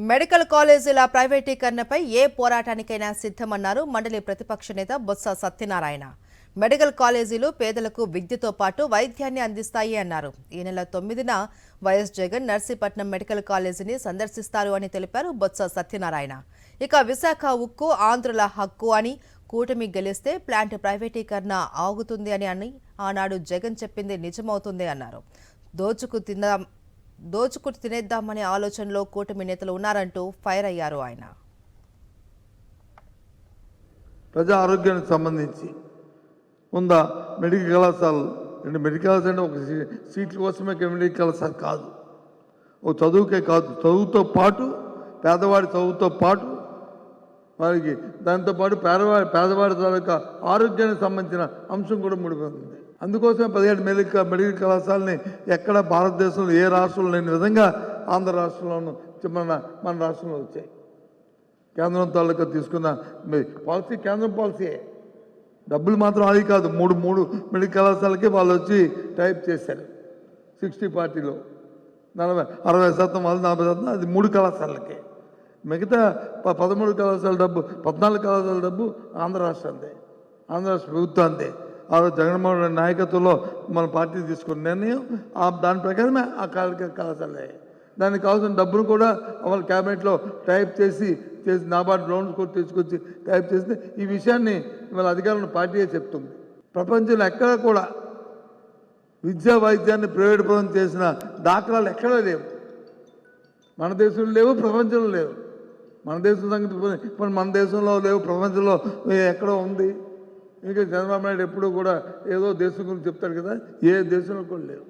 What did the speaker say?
Medical కాలేజీల ప్రైవేటీకరణపై ఏ పోరాటానికైనా సిద్ధమన్నారు మండలి ప్రతిపక్ష నేత బొత్స సత్యనారాయణ. మెడికల్ కాలేజీలు పేదలకు విద్యతో పాటు వైద్యాన్ని అందిస్తాయి అన్నారు. ఈ నెల 9న వైఎస్ జగన్ నర్సీపట్నం మెడికల్ కాలేజీని సందర్శిస్తారు అని తెలిపారు బొత్స సత్యనారాయణ. ఇక విశాఖ ఉక్కు ఆంధ్రుల హక్కు అని, కూటమి గెలిస్తే ప్లాంట్ ప్రైవేటీకరణ ఆగుతుంది అని ఆనాడు జగన్ చెప్పింది నిజమవుతుంది అన్నారు. దోచుకు తినేద్దామనే ఆలోచనలో కూటమి నేతలు ఉన్నారంటూ ఫైర్ అయ్యారు ఆయన. ప్రజా ఆరోగ్యానికి సంబంధించి ఉందా మెడికల్ కళాశాలలు? మెడికల్ కళాశాల అంటే ఒక సీట్ల కోసమే మెడికల్ కళాశాల కాదు, ఒక చదువుకే కాదు, చదువుతో పాటు పేదవాడి చదువుతో పాటు వారికి దాంతోపాటు పేదవాడి తాలూకా ఆరోగ్యానికి సంబంధించిన అంశం కూడా ముడిపడుతుంది. అందుకోసమే 17 మెడికల్ కళాశాలని ఎక్కడ భారతదేశంలో ఏ రాష్ట్రంలో లేని విధంగా ఆంధ్ర రాష్ట్రంలోనూ మన రాష్ట్రంలో వచ్చాయి. కేంద్రం తాలూకా తీసుకున్న పాలసీ కేంద్రం పాలసీయే, డబ్బులు మాత్రం అది కాదు. మూడు మెడికల్ కళాశాలకి వాళ్ళు వచ్చి టైప్ చేశారు. 60-40లో 60% వాళ్ళు 40%, అది 3 కళాశాలకే. మిగతా 13 కళాశాల డబ్బు, 14 కళాశాల డబ్బు ఆంధ్ర రాష్ట్రాందే, ఆంధ్ర రాష్ట్ర ప్రభుత్వాందే. ఆ రోజు జగన్మోహన్ రెడ్డి నాయకత్వంలో మన పార్టీ తీసుకున్న నిర్ణయం దాని ప్రకారమే ఆ కళాశాలే. దానికి కావాల్సిన డబ్బును కూడా వాళ్ళ క్యాబినెట్లో టైప్ చేసి నాబార్డు లోన్స్ కూడా తీసుకొచ్చి టైప్ చేసి ఈ విషయాన్ని వాళ్ళ అధికారులను పార్టీయే చెప్తుంది. ప్రపంచంలో ఎక్కడా కూడా విద్యా వైద్యాన్ని ప్రైవేట్ పరం చేసిన దాఖలాలు ఎక్కడా లేవు. మన దేశంలో లేవు, ప్రపంచంలో లేవు. మన దేశం సంగతి ఇప్పుడు మన దేశంలో లేవు, ప్రపంచంలో ఎక్కడో ఉంది. ఇంకా చంద్రబాబు నాయుడు ఎప్పుడూ కూడా ఏదో దేశం గురించి చెప్తాడు కదా, ఏ దేశంలో కూడా లేవు.